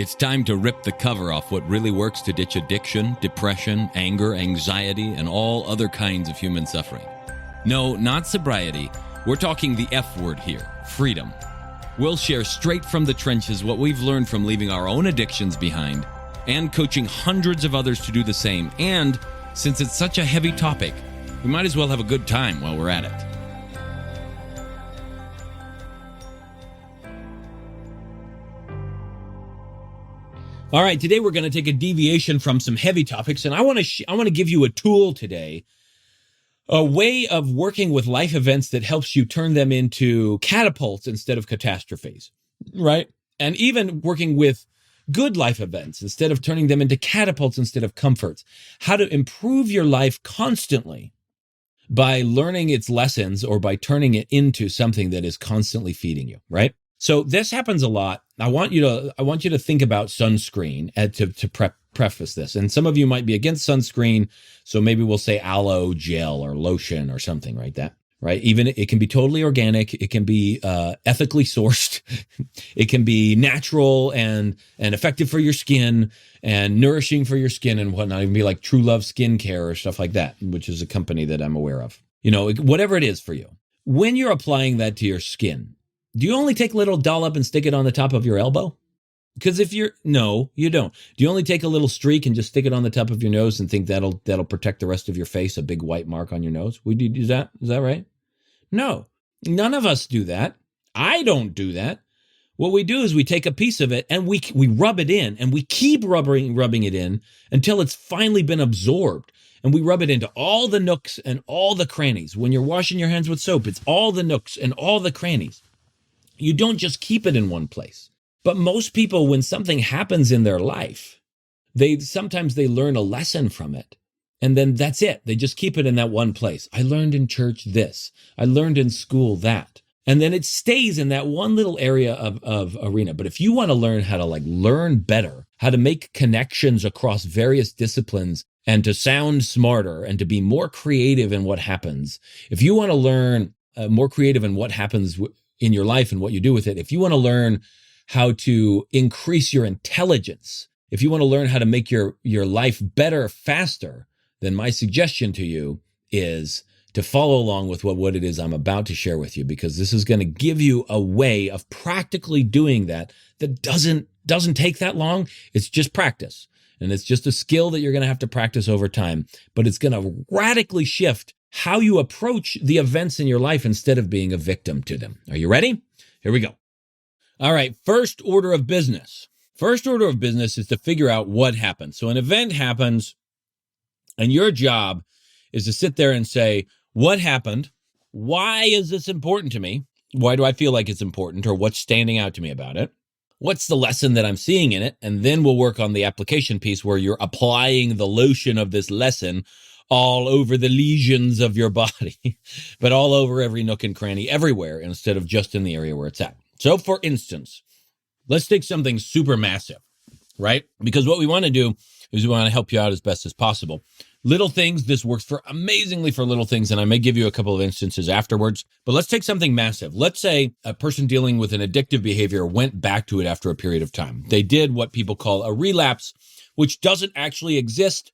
It's time to rip the cover off what really works to ditch addiction, depression, anger, anxiety, and all other kinds of human suffering. No, not sobriety. We're talking the F word here, freedom. We'll share straight from the trenches what we've learned from leaving our own addictions behind and coaching hundreds of others to do the same. And since it's such a heavy topic, we might as well have a good time while we're at it. All right, today we're going to take a deviation from some heavy topics, and I want to give you a tool today, a way of working with life events that helps you turn them into catapults instead of catastrophes, right? And even working with good life events instead of turning them into catapults instead of comforts. How to improve your life constantly by learning its lessons or by turning it into something that is constantly feeding you, right? So this happens a lot. I want you to think about sunscreen to preface this. And some of you might be against sunscreen, so maybe we'll say aloe gel or lotion or something like that, right? Even it can be totally organic. It can be ethically sourced. It can be natural and effective for your skin and nourishing for your skin and whatnot. It can be like True Love Skincare or stuff like that, which is a company that I'm aware of. You know, whatever it is for you. When you're applying that to your skin, do you only take a little dollop and stick it on the top of your elbow? Because no, you don't. Do you only take a little streak and just stick it on the top of your nose and think that'll protect the rest of your face, a big white mark on your nose? Is that right? No, none of us do that. I don't do that. What we do is we take a piece of it and we rub it in, and we keep rubbing it in until it's finally been absorbed. And we rub it into all the nooks and all the crannies. When you're washing your hands with soap, it's all the nooks and all the crannies. You don't just keep it in one place. But most people, when something happens in their life, sometimes they learn a lesson from it. And then that's it. They just keep it in that one place. I learned in church this. I learned in school that. And then it stays in that one little area of arena. But if you want to learn how to learn better, how to make connections across various disciplines and to sound smarter and to be more creative in what happens, if you want to learn more creative in what happens in your life and what you do with it, if you want to learn how to increase your intelligence, if you want to learn how to make your life better faster, then my suggestion to you is to follow along with what it is I'm about to share with you, because this is going to give you a way of practically doing that doesn't take that long. It's just practice. And it's just a skill that you're going to have to practice over time, but it's going to radically shift how you approach the events in your life instead of being a victim to them. Are you ready? Here we go. All right. First order of business. First order of business is to figure out what happened. So an event happens and your job is to sit there and say, what happened? Why is this important to me? Why do I feel like it's important, or what's standing out to me about it? What's the lesson that I'm seeing in it? And then we'll work on the application piece where you're applying the lotion of this lesson all over the lesions of your body, but all over every nook and cranny everywhere instead of just in the area where it's at. So for instance, let's take something super massive, right? Because what we want to do is we want to help you out as best as possible. Little things, this works amazingly for little things, and I may give you a couple of instances afterwards, but let's take something massive. Let's say a person dealing with an addictive behavior went back to it after a period of time. They did what people call a relapse, which doesn't actually exist,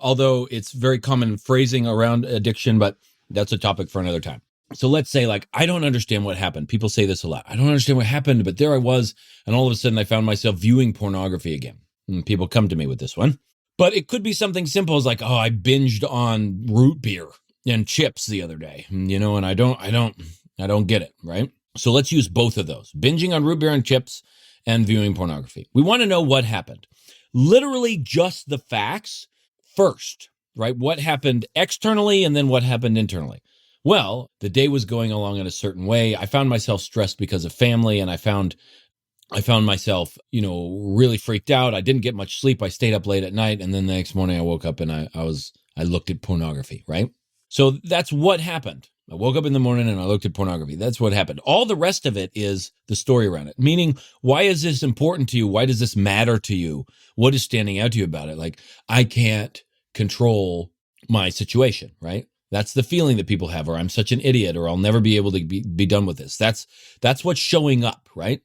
although it's very common phrasing around addiction, but that's a topic for another time. So let's say, I don't understand what happened. People say this a lot. I don't understand what happened, but there I was, and all of a sudden I found myself viewing pornography again. And people come to me with this one. But it could be something simple as I binged on root beer and chips the other day, and I don't get it, right? So let's use both of those, binging on root beer and chips and viewing pornography. We want to know what happened. Literally just the facts first, right? What happened externally and then what happened internally. Well, the day was going along in a certain way. I found myself stressed because of family, and I found myself, really freaked out. I didn't get much sleep. I stayed up late at night, and then the next morning I woke up and I looked at pornography, right? So that's what happened. I woke up in the morning and I looked at pornography. That's what happened. All the rest of it is the story around it. Meaning, why is this important to you? Why does this matter to you? What is standing out to you about it? I can't control my situation, right? That's the feeling that people have, or I'm such an idiot, or I'll never be able to be done with this. That's what's showing up, right?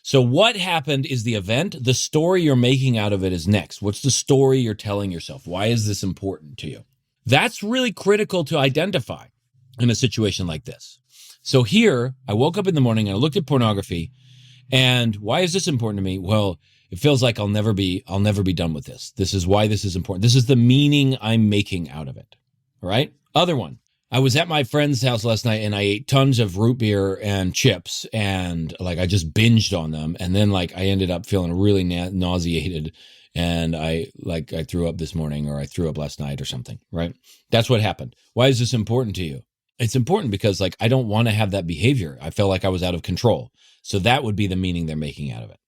So what happened is the event. The story you're making out of it is next. What's the story you're telling yourself? Why is this important to you? That's really critical to identify in a situation like this. So here, I woke up in the morning and I looked at pornography. And why is this important to me? Well, it feels like I'll never be done with this. This is why this is important. This is the meaning I'm making out of it. All right. Other one. I was at my friend's house last night and I ate tons of root beer and chips and like I just binged on them. And then like I ended up feeling really nauseated and I threw up this morning or I threw up last night or something, right? That's what happened. Why is this important to you? It's important because like I don't want to have that behavior. I felt like I was out of control. So that would be the meaning they're making out of it.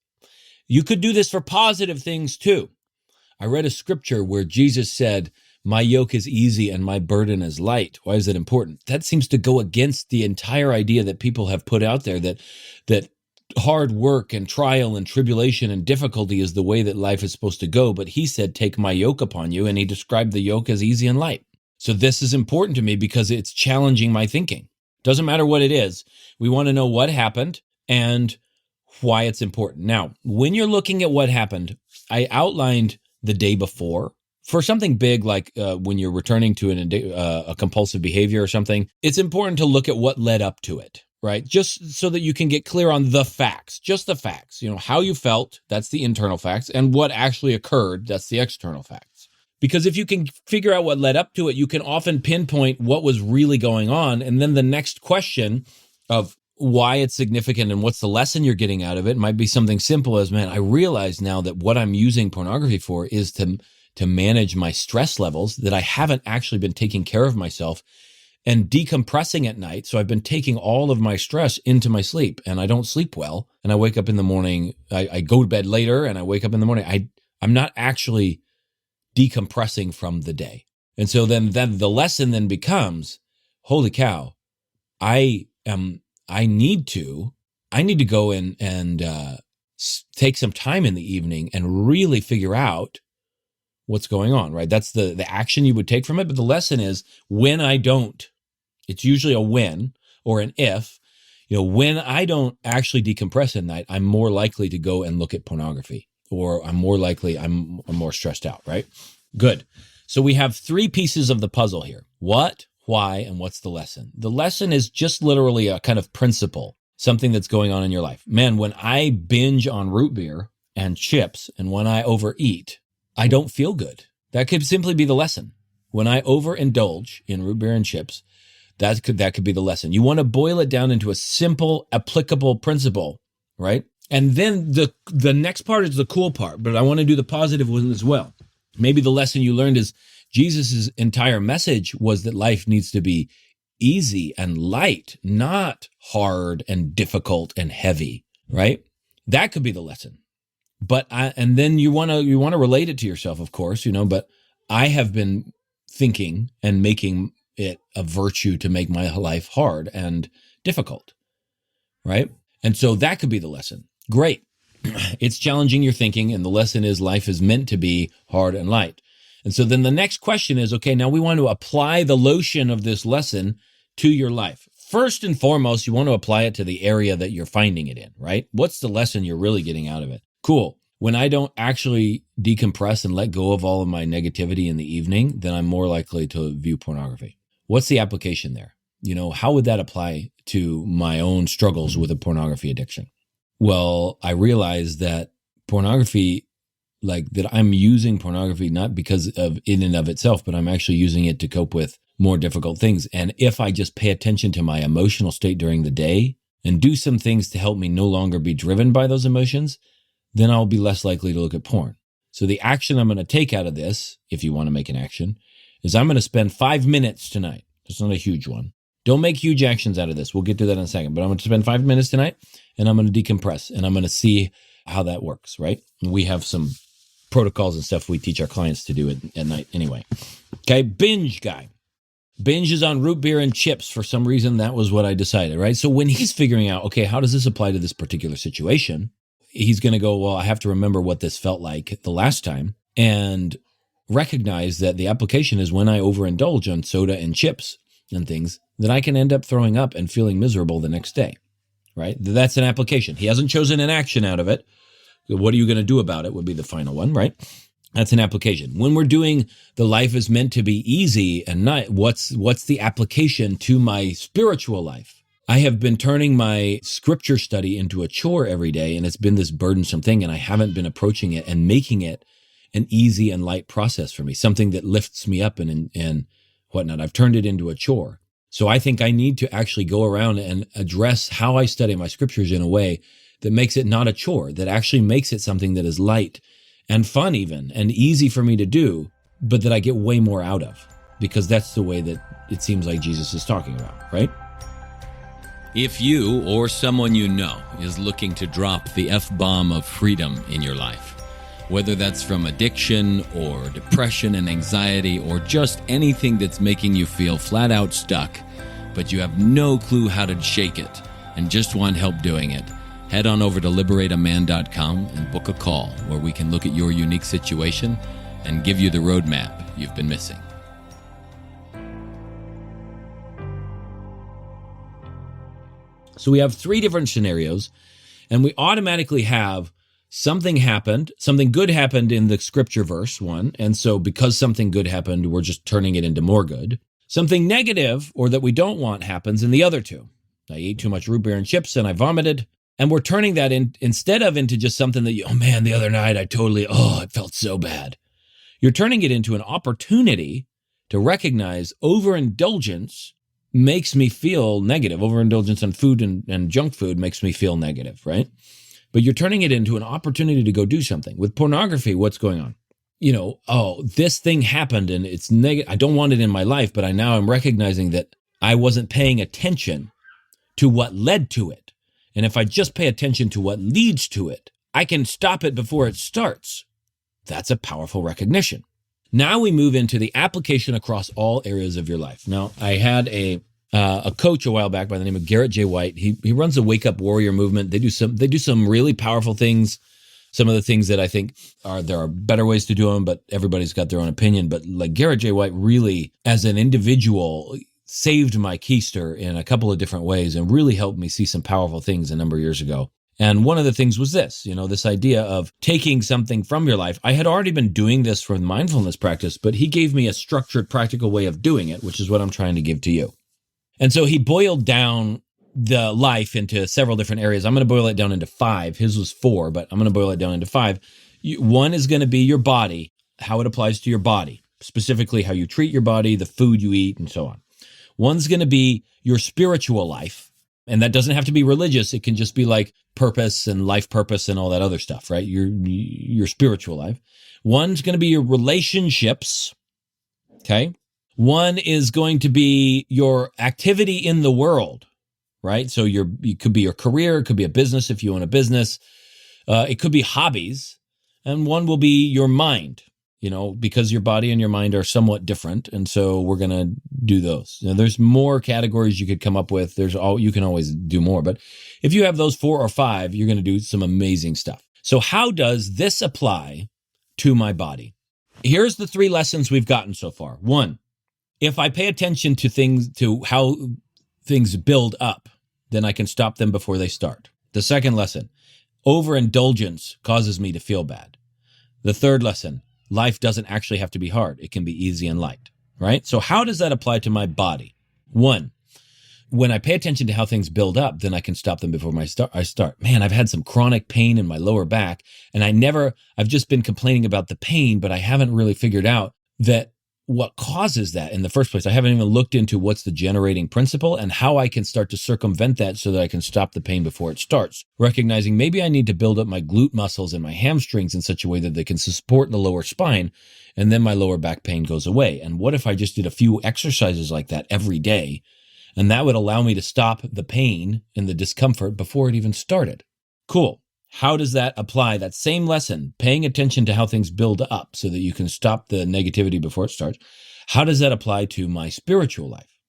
You could do this for positive things too. I read a scripture where Jesus said, "My yoke is easy and my burden is light." Why is that important? That seems to go against the entire idea that people have put out there that hard work and trial and tribulation and difficulty is the way that life is supposed to go. But he said, "Take my yoke upon you." And he described the yoke as easy and light. So this is important to me because it's challenging my thinking. Doesn't matter what it is. We want to know what happened and why it's important. Now, when you're looking at what happened, I outlined the day before. For something big like when you're returning to a compulsive behavior or something, it's important to look at what led up to it, right? Just so that you can get clear on the facts, just the facts, how you felt, that's the internal facts, and what actually occurred, that's the external facts. Because if you can figure out what led up to it, you can often pinpoint what was really going on. And then the next question of why it's significant and what's the lesson you're getting out of it might be something simple as, man, I realize now that what I'm using pornography for is to manage my stress levels, that I haven't actually been taking care of myself and decompressing at night. So I've been taking all of my stress into my sleep and I don't sleep well. And I wake up in the morning, I go to bed later and I wake up in the morning. I'm not actually decompressing from the day. And so then the lesson then becomes, holy cow, I need to go in and take some time in the evening and really figure out what's going on, right? That's the action you would take from it. But the lesson is when I don't, it's usually a when or an if, when I don't actually decompress at night, I'm more likely to go and look at pornography, or I'm more stressed out, right? Good. So we have three pieces of the puzzle here. What, why, and what's the lesson? The lesson is just literally a kind of principle, something that's going on in your life. Man, when I binge on root beer and chips and when I overeat, I don't feel good. That could simply be the lesson. When I overindulge in root beer and chips, that could be the lesson. You want to boil it down into a simple, applicable principle, right? And then the next part is the cool part, but I want to do the positive one as well. Maybe the lesson you learned is Jesus's entire message was that life needs to be easy and light, not hard and difficult and heavy, right? That could be the lesson. But and then you want to relate it to yourself, of course, but I have been thinking and making it a virtue to make my life hard and difficult, right? And so that could be the lesson. Great. It's challenging your thinking, and the lesson is life is meant to be hard and light. And so then the next question is, okay, now we want to apply the lotion of this lesson to your life. First and foremost, you want to apply it to the area that you're finding it in, right? What's the lesson you're really getting out of it? Cool. When I don't actually decompress and let go of all of my negativity in the evening, then I'm more likely to view pornography. What's the application there? How would that apply to my own struggles with a pornography addiction? Well, I realized that pornography, that I'm using pornography not because of in and of itself, but I'm actually using it to cope with more difficult things. And if I just pay attention to my emotional state during the day and do some things to help me no longer be driven by those emotions, then I'll be less likely to look at porn. So the action I'm going to take out of this, if you want to make an action, is I'm going to spend 5 minutes tonight. It's not a huge one. Don't make huge actions out of this. We'll get to that in a second. But I'm going to spend 5 minutes tonight, and I'm going to decompress, and I'm going to see how that works, right? And we have some protocols and stuff we teach our clients to do at night anyway. Okay, binge guy. Binge is on root beer and chips. For some reason, that was what I decided, right? So when he's figuring out, okay, how does this apply to this particular situation? He's going to go, well, I have to remember what this felt like the last time and recognize that the application is when I overindulge on soda and chips and things that I can end up throwing up and feeling miserable the next day, right? That's an application. He hasn't chosen an action out of it. What are you going to do about it would be the final one, right? That's an application. When we're doing the life is meant to be easy and not, what's the application to my spiritual life? I have been turning my scripture study into a chore every day, and it's been this burdensome thing, and I haven't been approaching it and making it an easy and light process for me, something that lifts me up and whatnot. I've turned it into a chore. So I think I need to actually go around and address how I study my scriptures in a way that makes it not a chore, that actually makes it something that is light and fun even, and easy for me to do, but that I get way more out of, because that's the way that it seems like Jesus is talking about, right? If you or someone you know is looking to drop the F-bomb of freedom in your life, whether that's from addiction or depression and anxiety or just anything that's making you feel flat out stuck, but you have no clue how to shake it and just want help doing it, head on over to liberateaman.com and book a call where we can look at your unique situation and give you the roadmap you've been missing. So we have 3 different scenarios, and we automatically have something good happened in the scripture verse 1, and so because something good happened, we're just turning it into more good. Something negative, or that we don't want, happens in the other 2. I ate too much root beer and chips and I vomited, and we're turning that instead of into just something that, oh man, the other night it felt so bad. You're turning it into an opportunity to recognize overindulgence makes me feel negative. Overindulgence on food and junk food makes me feel negative, right? But you're turning it into an opportunity to go do something. With pornography, what's going on? This thing happened and it's negative. I don't want it in my life, but I'm recognizing that I wasn't paying attention to what led to it. And if I just pay attention to what leads to it, I can stop it before it starts. That's a powerful recognition. Now we move into the application across all areas of your life. Now, I had a coach a while back by the name of Garrett J. White. He runs the Wake Up Warrior movement. They do some really powerful things. Some of the things that I think there are better ways to do them, but everybody's got their own opinion. But like Garrett J. White really, as an individual, saved my keister in a couple of different ways and really helped me see some powerful things a number of years ago. And one of the things was this idea of taking something from your life. I had already been doing this for mindfulness practice, but he gave me a structured, practical way of doing it, which is what I'm trying to give to you. And so he boiled down the life into several different areas. I'm going to boil it down into 5. His was 4, but I'm going to boil it down into 5. One is going to be your body, how it applies to your body, specifically how you treat your body, the food you eat, and so on. One's going to be your spiritual life. And that doesn't have to be religious. It can just be like purpose and life purpose and all that other stuff, right? Your spiritual life. One's going to be your relationships. Okay. One is going to be your activity in the world, right? So it could be your career. It could be a business if you own a business. It could be hobbies. And one will be your mind, because your body and your mind are somewhat different. And so we're going to do those. There's more categories you could come up with. You can always do more. But if you have those 4 or 5, you're going to do some amazing stuff. So how does this apply to my body? Here's the 3 lessons we've gotten so far. 1, if I pay attention to how things build up, then I can stop them before they start. The second lesson, overindulgence causes me to feel bad. The third lesson, life doesn't actually have to be hard. It can be easy and light, right? So how does that apply to my body? 1, when I pay attention to how things build up, then I can stop them before I start. Man, I've had some chronic pain in my lower back, and I've just been complaining about the pain, but I haven't really figured out that what causes that in the first place. I haven't even looked into what's the generating principle and how I can start to circumvent that so that I can stop the pain before it starts. Recognizing maybe I need to build up my glute muscles and my hamstrings in such a way that they can support the lower spine, and then my lower back pain goes away. And what if I just did a few exercises like that every day, and that would allow me to stop the pain and the discomfort before it even started? Cool. How does that apply? That same lesson, paying attention to how things build up so that you can stop the negativity before it starts. How does that apply to my spiritual life?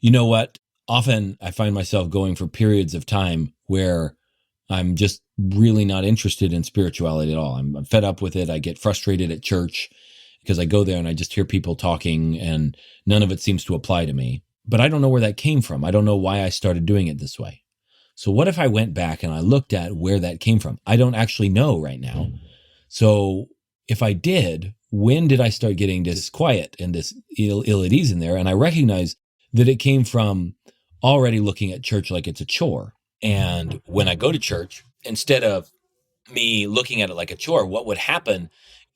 You know what? Often I find myself going for periods of time where I'm just really not interested in spirituality at all. I'm fed up with it. I get frustrated at church because I go there and I just hear people talking and none of it seems to apply to me. But I don't know where that came from. I don't know why I started doing it this way. So what if I went back and I looked at where that came from? I don't actually know right now. So if I did, when did I start getting disquiet and this ill at ease in there? And I recognize that it came from already looking at church like it's a chore. And when I go to church, instead of me looking at it like a chore, what would happen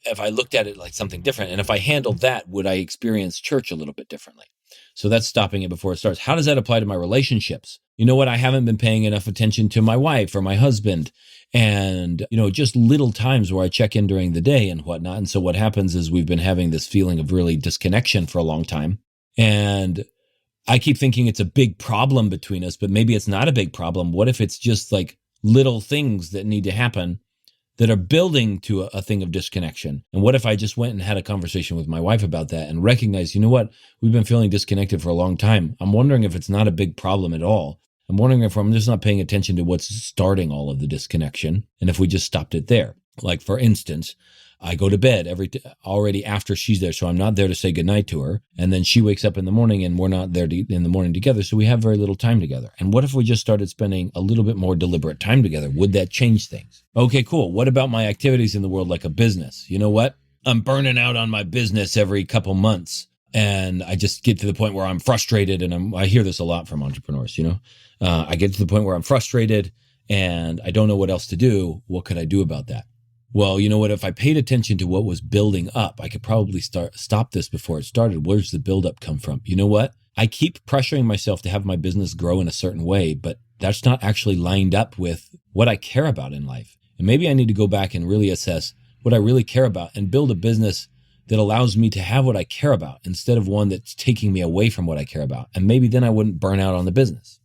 if I looked at it like something different? And if I handled that, would I experience church a little bit differently? So that's stopping it before it starts. How does that apply to my relationships? You know what? I haven't been paying enough attention to my wife or my husband, and, just little times where I check in during the day and whatnot. And so what happens is we've been having this feeling of really disconnection for a long time. And I keep thinking it's a big problem between us, but maybe it's not a big problem. What if it's just like little things that need to happen that are building to a thing of disconnection? And what if I just went and had a conversation with my wife about that and recognized, you know what, we've been feeling disconnected for a long time. I'm wondering if it's not a big problem at all. I'm wondering if I'm just not paying attention to what's starting all of the disconnection. And if we just stopped it there. Like, for instance, I go to bed already after she's there, so I'm not there to say goodnight to her. And then she wakes up in the morning and we're not there in the morning together, so we have very little time together. And what if we just started spending a little bit more deliberate time together? Would that change things? Okay, cool. What about my activities in the world like a business? You know what? I'm burning out on my business every couple months. And I just get to the point where I'm frustrated, and I hear this a lot from entrepreneurs, I get to the point where I'm frustrated and I don't know what else to do. What could I do about that? Well, you know what? If I paid attention to what was building up, I could probably stop this before it started. Where's the buildup come from? You know what? I keep pressuring myself to have my business grow in a certain way, but that's not actually lined up with what I care about in life. And maybe I need to go back and really assess what I really care about and build a business that allows me to have what I care about instead of one that's taking me away from what I care about. And maybe then I wouldn't burn out on the business,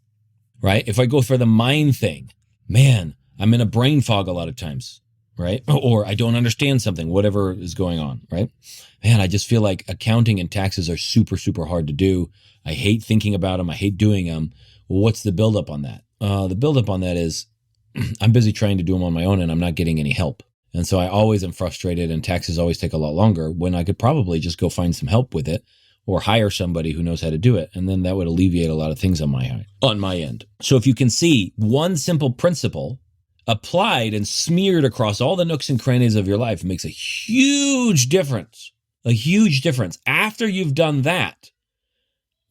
right? If I go for the mind thing, man, I'm in a brain fog a lot of times, right? Or I don't understand something, whatever is going on, right? Man, I just feel like accounting and taxes are super, super hard to do. I hate thinking about them. I hate doing them. Well, what's the buildup on that? The buildup on that is I'm busy trying to do them on my own and I'm not getting any help. And so I always am frustrated, and taxes always take a lot longer when I could probably just go find some help with it or hire somebody who knows how to do it. And then that would alleviate a lot of things on my end. So if you can see one simple principle applied and smeared across all the nooks and crannies of your life, makes a huge difference. A huge difference. After you've done that,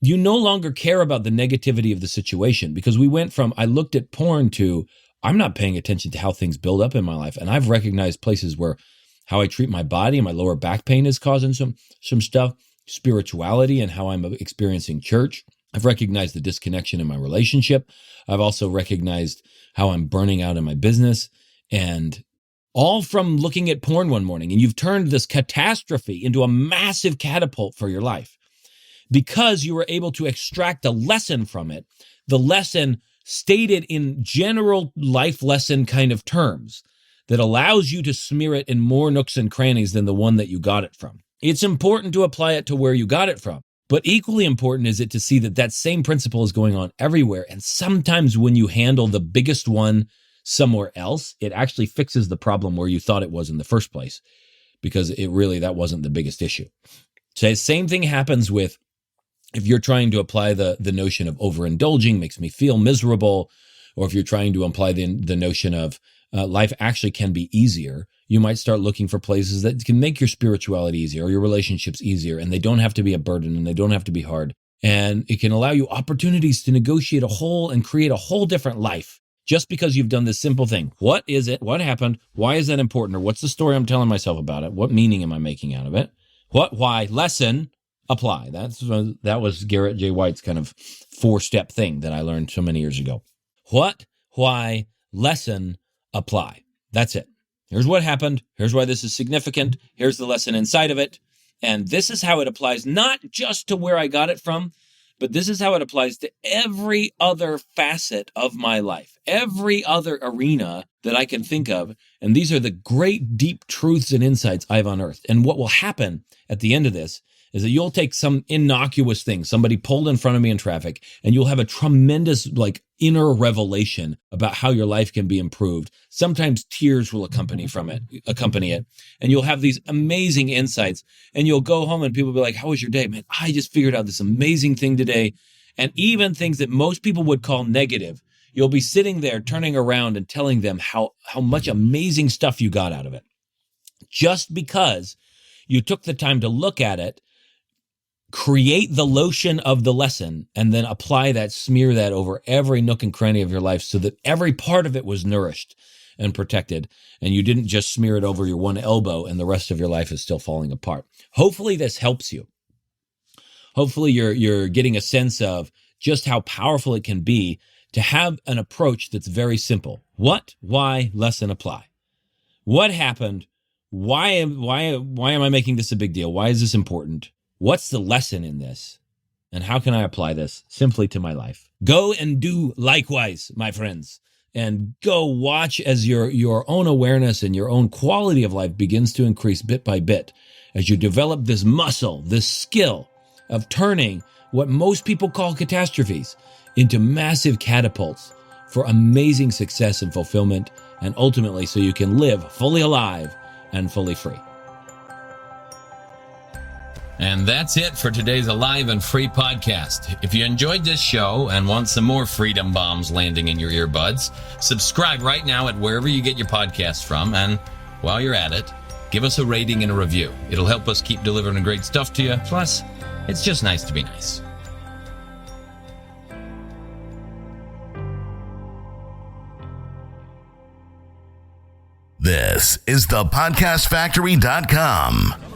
you no longer care about the negativity of the situation, because we went from I looked at porn to I'm not paying attention to how things build up in my life. And I've recognized places where how I treat my body and my lower back pain is causing some stuff, spirituality and how I'm experiencing church. I've recognized the disconnection in my relationship. I've also recognized how I'm burning out in my business, and all from looking at porn one morning. And you've turned this catastrophe into a massive catapult for your life because you were able to extract a lesson from it, the lesson stated in general life lesson kind of terms that allows you to smear it in more nooks and crannies than the one that you got it from. It's important to apply it to where you got it from, but equally important is it to see that that same principle is going on everywhere. And sometimes when you handle the biggest one somewhere else, it actually fixes the problem where you thought it was in the first place, because that wasn't the biggest issue. So the same thing happens with if you're trying to apply the notion of overindulging makes me feel miserable, or if you're trying to apply the notion of life actually can be easier, you might start looking for places that can make your spirituality easier or your relationships easier, and they don't have to be a burden and they don't have to be hard. And it can allow you opportunities to negotiate and create a whole different life just because you've done this simple thing. What is it? What happened? Why is that important? Or what's the story I'm telling myself about it? What meaning am I making out of it? What, why, lesson, apply. That was Garrett J. White's kind of 4-step thing that I learned so many years ago. What, why, lesson, apply. That's it. Here's what happened. Here's why this is significant. Here's the lesson inside of it. And this is how it applies, not just to where I got it from, but this is how it applies to every other facet of my life, every other arena that I can think of. And these are the great deep truths and insights I've unearthed. And what will happen at the end of this is that you'll take some innocuous thing, somebody pulled in front of me in traffic, and you'll have a tremendous inner revelation about how your life can be improved. Sometimes tears will accompany it. And you'll have these amazing insights, and you'll go home and people will be like, how was your day? Man, I just figured out this amazing thing today. And even things that most people would call negative, you'll be sitting there turning around and telling them how much amazing stuff you got out of it. Just because you took the time to look at it, create the lotion of the lesson, and then apply that, smear that over every nook and cranny of your life so that every part of it was nourished and protected, and you didn't just smear it over your one elbow and the rest of your life is still falling apart. Hopefully this helps you. Hopefully you're getting a sense of just how powerful it can be to have an approach that's very simple. What, why, lesson, apply. What happened? Why am I making this a big deal? Why is this important? What's the lesson in this? And how can I apply this simply to my life? Go and do likewise, my friends. And go watch as your own awareness and your own quality of life begins to increase bit by bit as you develop this muscle, this skill of turning what most people call catastrophes into massive catapults for amazing success and fulfillment, and ultimately so you can live fully alive and fully free. And that's it for today's Alive and Free podcast. If you enjoyed this show and want some more freedom bombs landing in your earbuds, subscribe right now at wherever you get your podcasts from. And while you're at it, give us a rating and a review. It'll help us keep delivering great stuff to you. Plus, it's just nice to be nice. This is thepodcastfactory.com.